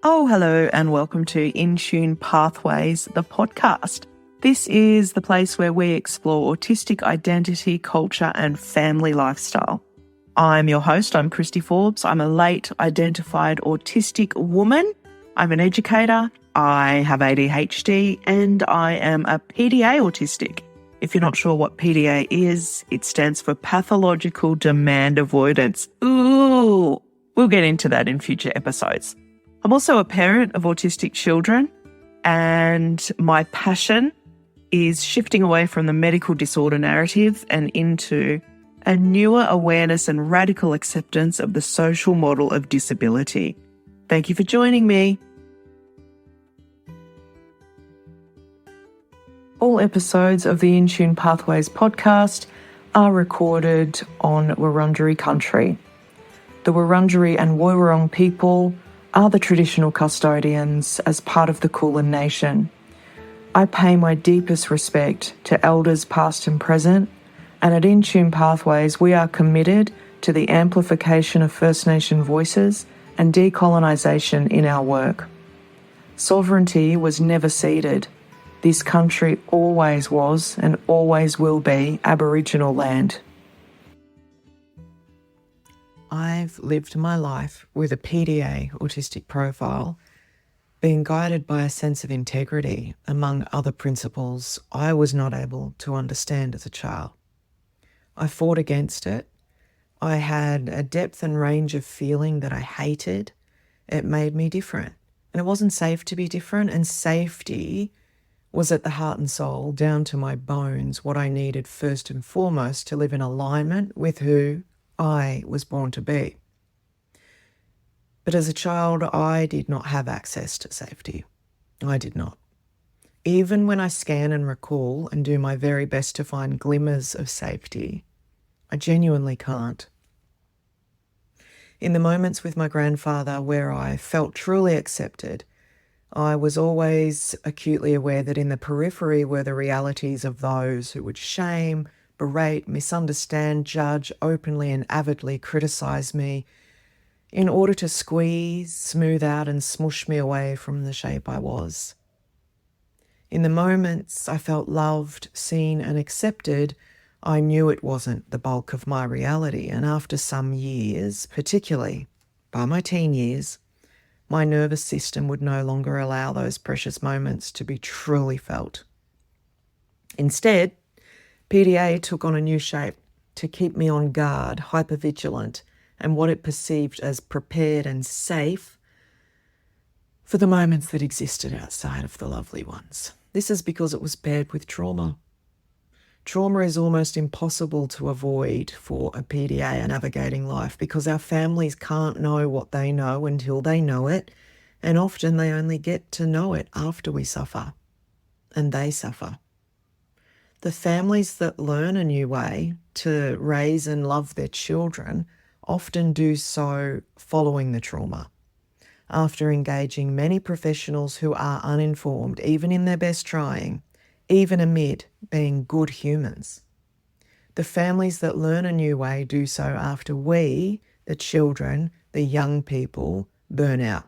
Oh, hello, and welcome to In Tune Pathways, the podcast. This is the place where we explore autistic identity, culture, and family lifestyle. I'm your host. I'm Kristy Forbes. I'm a late identified autistic woman. I'm an educator. I have ADHD, and I am a PDA autistic. If you're not sure what PDA is, it stands for pathological demand avoidance. Ooh, we'll get into that in future episodes. I'm also a parent of autistic children, and my passion is shifting away from the medical disorder narrative and into a newer awareness and radical acceptance of the social model of disability. Thank you for joining me. All episodes of the In Tune Pathways podcast are recorded on Wurundjeri country. The Wurundjeri and Woiwurrung people are the traditional custodians as part of the Kulin Nation. I pay my deepest respect to elders past and present, and at In Tune Pathways we are committed to the amplification of First Nation voices and decolonisation in our work. Sovereignty was never ceded. This country always was and always will be Aboriginal land. I've lived my life with a PDA autistic profile, being guided by a sense of integrity, among other principles I was not able to understand as a child. I fought against it. I had a depth and range of feeling that I hated. It made me different. And it wasn't safe to be different, and safety was at the heart and soul, down to my bones, what I needed first and foremost to live in alignment with who I was born to be. But as a child, I did not have access to safety. I did not. Even when I scan and recall and do my very best to find glimmers of safety, I genuinely can't. In the moments with my grandfather where I felt truly accepted, I was always acutely aware that in the periphery were the realities of those who would shame, berate, misunderstand, judge, openly and avidly criticise me in order to squeeze, smooth out and smush me away from the shape I was. In the moments I felt loved, seen and accepted, I knew it wasn't the bulk of my reality, and after some years, particularly by my teen years, my nervous system would no longer allow those precious moments to be truly felt. Instead, PDA took on a new shape to keep me on guard, hypervigilant, and what it perceived as prepared and safe for the moments that existed outside of the lovely ones. This is because it was paired with trauma. Trauma is almost impossible to avoid for a PDA navigating life because our families can't know what they know until they know it, and often they only get to know it after we suffer, and they suffer. The families that learn a new way to raise and love their children often do so following the trauma, after engaging many professionals who are uninformed, even in their best trying, even amid being good humans. The families that learn a new way do so after we, the children, the young people, burn out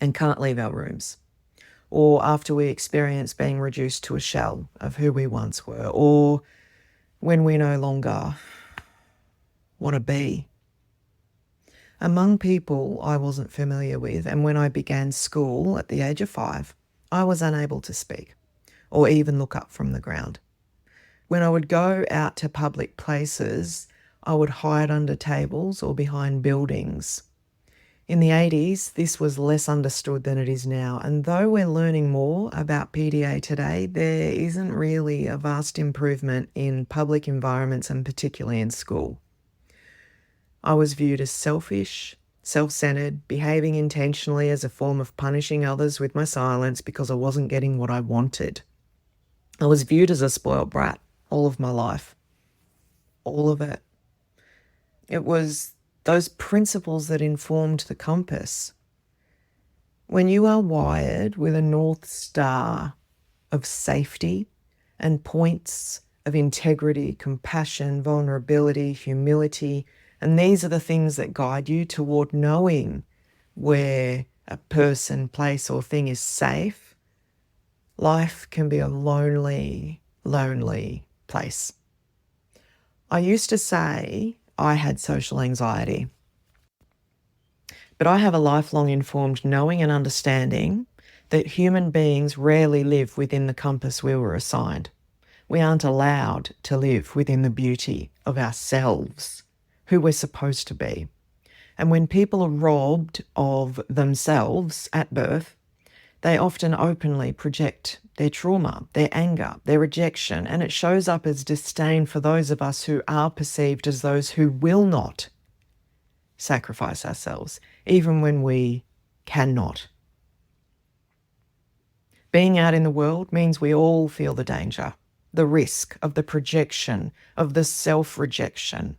and can't leave our rooms, or after we experience being reduced to a shell of who we once were, or when we no longer want to be. Among people I wasn't familiar with, and when I began school at the age of 5, I was unable to speak or even look up from the ground. When I would go out to public places, I would hide under tables or behind buildings. In the 80s, this was less understood than it is now, and though we're learning more about PDA today, there isn't really a vast improvement in public environments and particularly in school. I was viewed as selfish, self-centered, behaving intentionally as a form of punishing others with my silence because I wasn't getting what I wanted. I was viewed as a spoiled brat all of my life. All of it. It was those principles that informed the compass. When you are wired with a North Star of safety and points of integrity, compassion, vulnerability, humility, and these are the things that guide you toward knowing where a person, place, or thing is safe, life can be a lonely, lonely place. I used to say I had social anxiety, but I have a lifelong informed knowing and understanding that human beings rarely live within the compass we were assigned. We aren't allowed to live within the beauty of ourselves, who we're supposed to be. And when people are robbed of themselves at birth, they often openly project their trauma, their anger, their rejection, and it shows up as disdain for those of us who are perceived as those who will not sacrifice ourselves, even when we cannot. Being out in the world means we all feel the danger, the risk of the projection, of the self-rejection,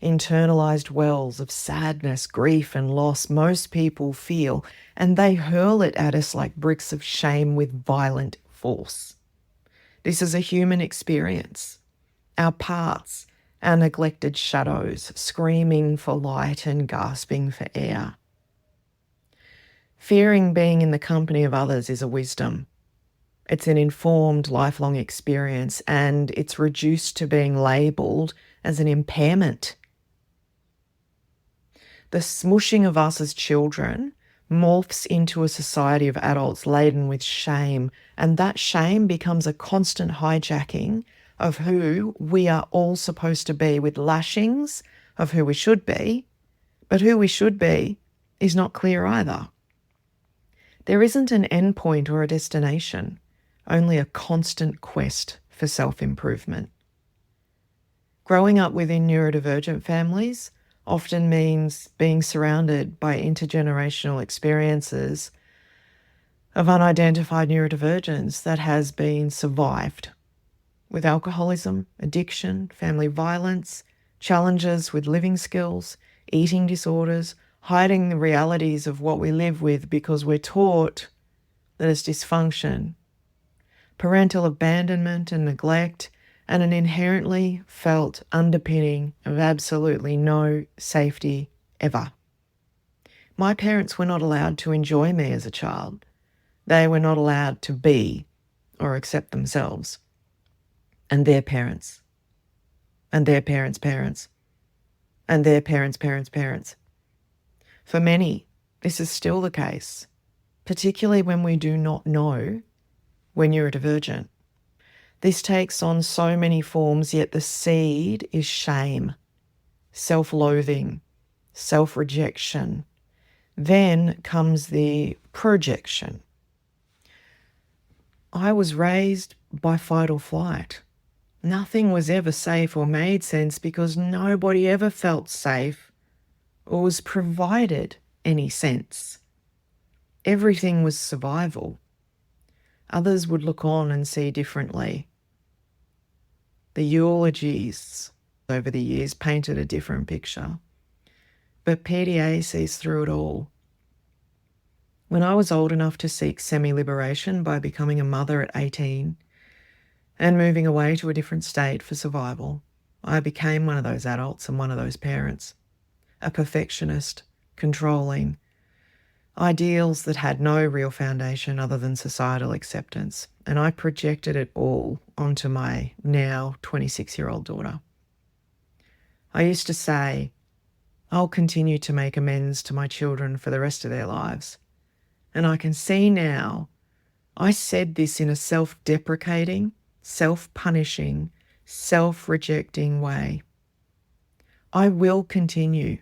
internalized wells of sadness, grief, and loss most people feel, and they hurl it at us like bricks of shame with violent force. This is a human experience. Our parts, our neglected shadows, screaming for light and gasping for air. Fearing being in the company of others is a wisdom. It's an informed, lifelong experience, and it's reduced to being labelled as an impairment. The smushing of us as children morphs into a society of adults laden with shame, and that shame becomes a constant hijacking of who we are all supposed to be, with lashings of who we should be, but who we should be is not clear either. There isn't an endpoint or a destination, only a constant quest for self-improvement. Growing up within neurodivergent families often means being surrounded by intergenerational experiences of unidentified neurodivergence that has been survived with alcoholism, addiction, family violence, challenges with living skills, eating disorders, hiding the realities of what we live with because we're taught that it's dysfunction, parental abandonment and neglect, and an inherently felt underpinning of absolutely no safety ever. My parents were not allowed to enjoy me as a child. They were not allowed to be or accept themselves. And their parents, and their parents' parents, and their parents' parents' parents. For many, this is still the case, particularly when we do not know we're neurodivergent. This takes on so many forms, yet the seed is shame, self-loathing, self-rejection. Then comes the projection. I was raised by fight or flight. Nothing was ever safe or made sense because nobody ever felt safe or was provided any sense. Everything was survival. Others would look on and see differently. The eulogies over the years painted a different picture, but PDA sees through it all. When I was old enough to seek semi-liberation by becoming a mother at 18 and moving away to a different state for survival, I became one of those adults and one of those parents, a perfectionist, controlling, ideals that had no real foundation other than societal acceptance, and I projected it all onto my now 26-year-old daughter. I used to say, I'll continue to make amends to my children for the rest of their lives. And I can see now, I said this in a self-deprecating, self-punishing, self-rejecting way. I will continue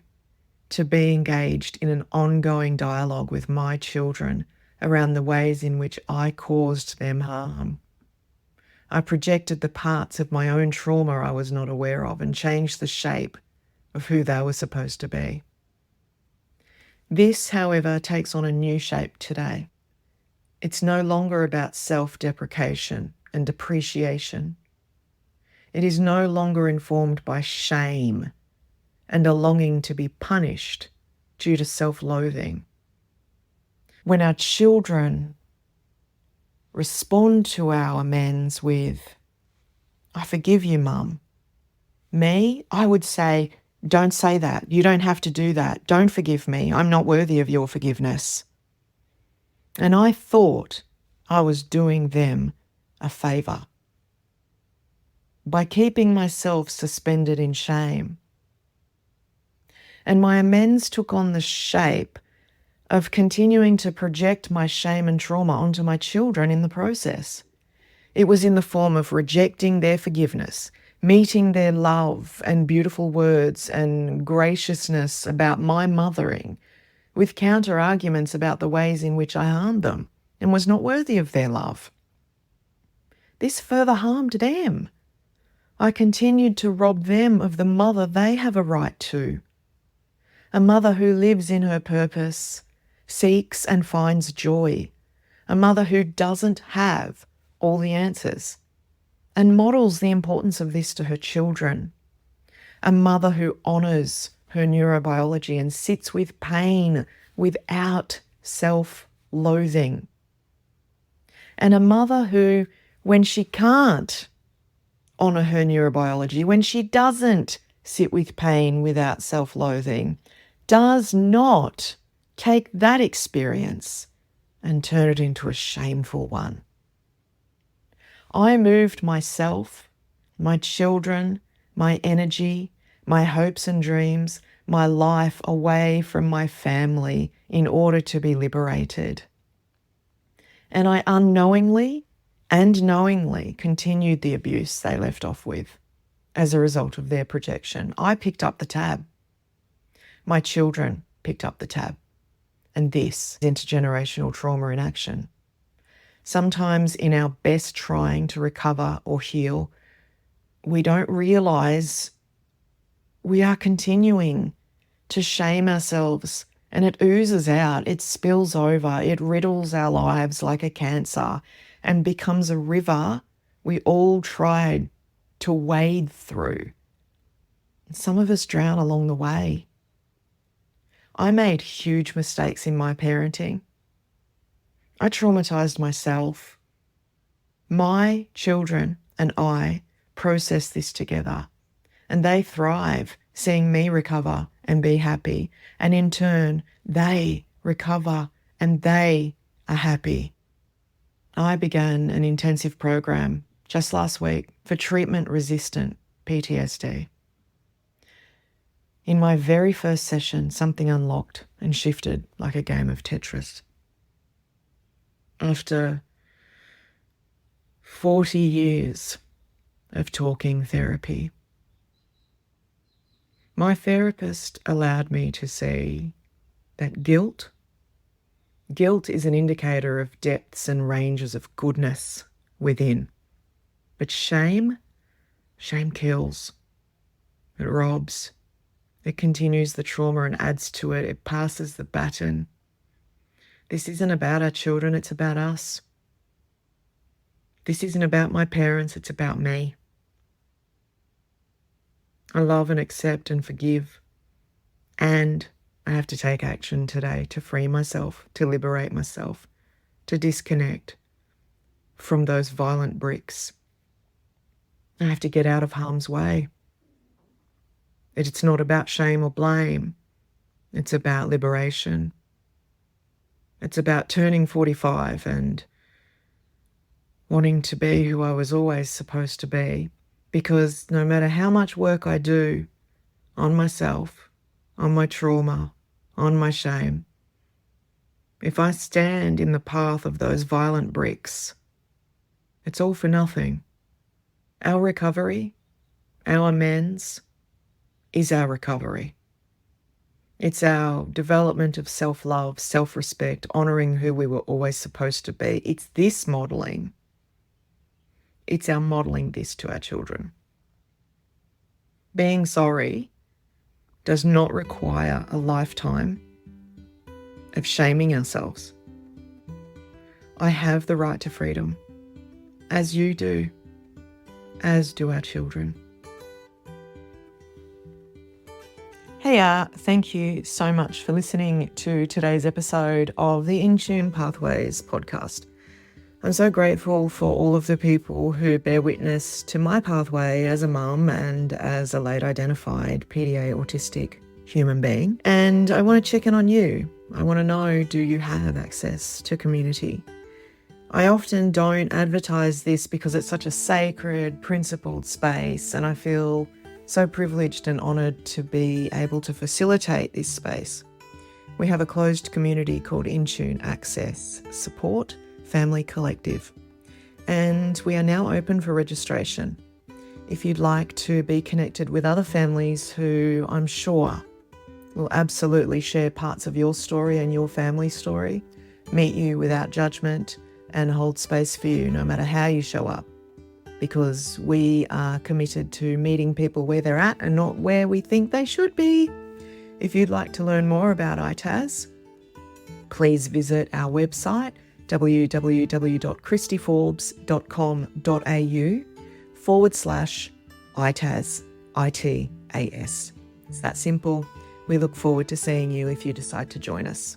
to be engaged in an ongoing dialogue with my children around the ways in which I caused them harm. I projected the parts of my own trauma I was not aware of and changed the shape of who they were supposed to be. This, however, takes on a new shape today. It's no longer about self-deprecation and depreciation. It is no longer informed by shame and a longing to be punished due to self-loathing. When our children respond to our amends with, I forgive you, Mum. Me, I would say, don't say that. You don't have to do that. Don't forgive me. I'm not worthy of your forgiveness. And I thought I was doing them a favour by keeping myself suspended in shame. And my amends took on the shape of continuing to project my shame and trauma onto my children in the process. It was in the form of rejecting their forgiveness, meeting their love and beautiful words and graciousness about my mothering, with counter-arguments about the ways in which I harmed them and was not worthy of their love. This further harmed them. I continued to rob them of the mother they have a right to. A mother who lives in her purpose, seeks and finds joy. A mother who doesn't have all the answers and models the importance of this to her children. A mother who honours her neurobiology and sits with pain without self-loathing. And a mother who, when she can't honour her neurobiology, when she doesn't sit with pain without self-loathing, does not take that experience and turn it into a shameful one. I moved myself, my children, my energy, my hopes and dreams, my life away from my family in order to be liberated. And I unknowingly and knowingly continued the abuse they left off with as a result of their projection. I picked up the tab. My children picked up the tab. And this is intergenerational trauma in action. Sometimes in our best trying to recover or heal, we don't realise we are continuing to shame ourselves, and it oozes out, it spills over, it riddles our lives like a cancer and becomes a river we all tried to wade through. Some of us drown along the way. I made huge mistakes in my parenting. I traumatized myself. My children and I process this together, and they thrive seeing me recover and be happy. And in turn, they recover and they are happy. I began an intensive program just last week for treatment-resistant PTSD. In my very first session, something unlocked and shifted like a game of Tetris. After 40 years of talking therapy, my therapist allowed me to see that guilt is an indicator of depths and ranges of goodness within. But shame kills. It robs. It continues the trauma and adds to it. It passes the baton. This isn't about our children, it's about us. This isn't about my parents, it's about me. I love and accept and forgive. And I have to take action today to free myself, to liberate myself, to disconnect from those violent bricks. I have to get out of harm's way. It's not about shame or blame. It's about liberation. It's about turning 45 and wanting to be who I was always supposed to be, because no matter how much work I do on myself, on my trauma, on my shame, if I stand in the path of those violent bricks, it's all for nothing. Our recovery, our amends, is our recovery. It's our development of self-love, self-respect, honouring who we were always supposed to be. It's this modelling. It's our modelling this to our children. Being sorry does not require a lifetime of shaming ourselves. I have the right to freedom, as you do, as do our children. Hey, thank you so much for listening to today's episode of the In Tune Pathways podcast. I'm so grateful for all of the people who bear witness to my pathway as a mum and as a late identified PDA autistic human being. And I want to check in on you. I want to know, do you have access to community? I often don't advertise this because it's such a sacred, principled space, and I feel so privileged and honoured to be able to facilitate this space. We have a closed community called Intune Access Support Family Collective, and we are now open for registration. If you'd like to be connected with other families who I'm sure will absolutely share parts of your story and your family story, meet you without judgment, and hold space for you no matter how you show up, because we are committed to meeting people where they're at and not where we think they should be. If you'd like to learn more about ITAS, please visit our website www.kristyforbes.com.au/ITAS, ITAS. It's that simple. We look forward to seeing you if you decide to join us.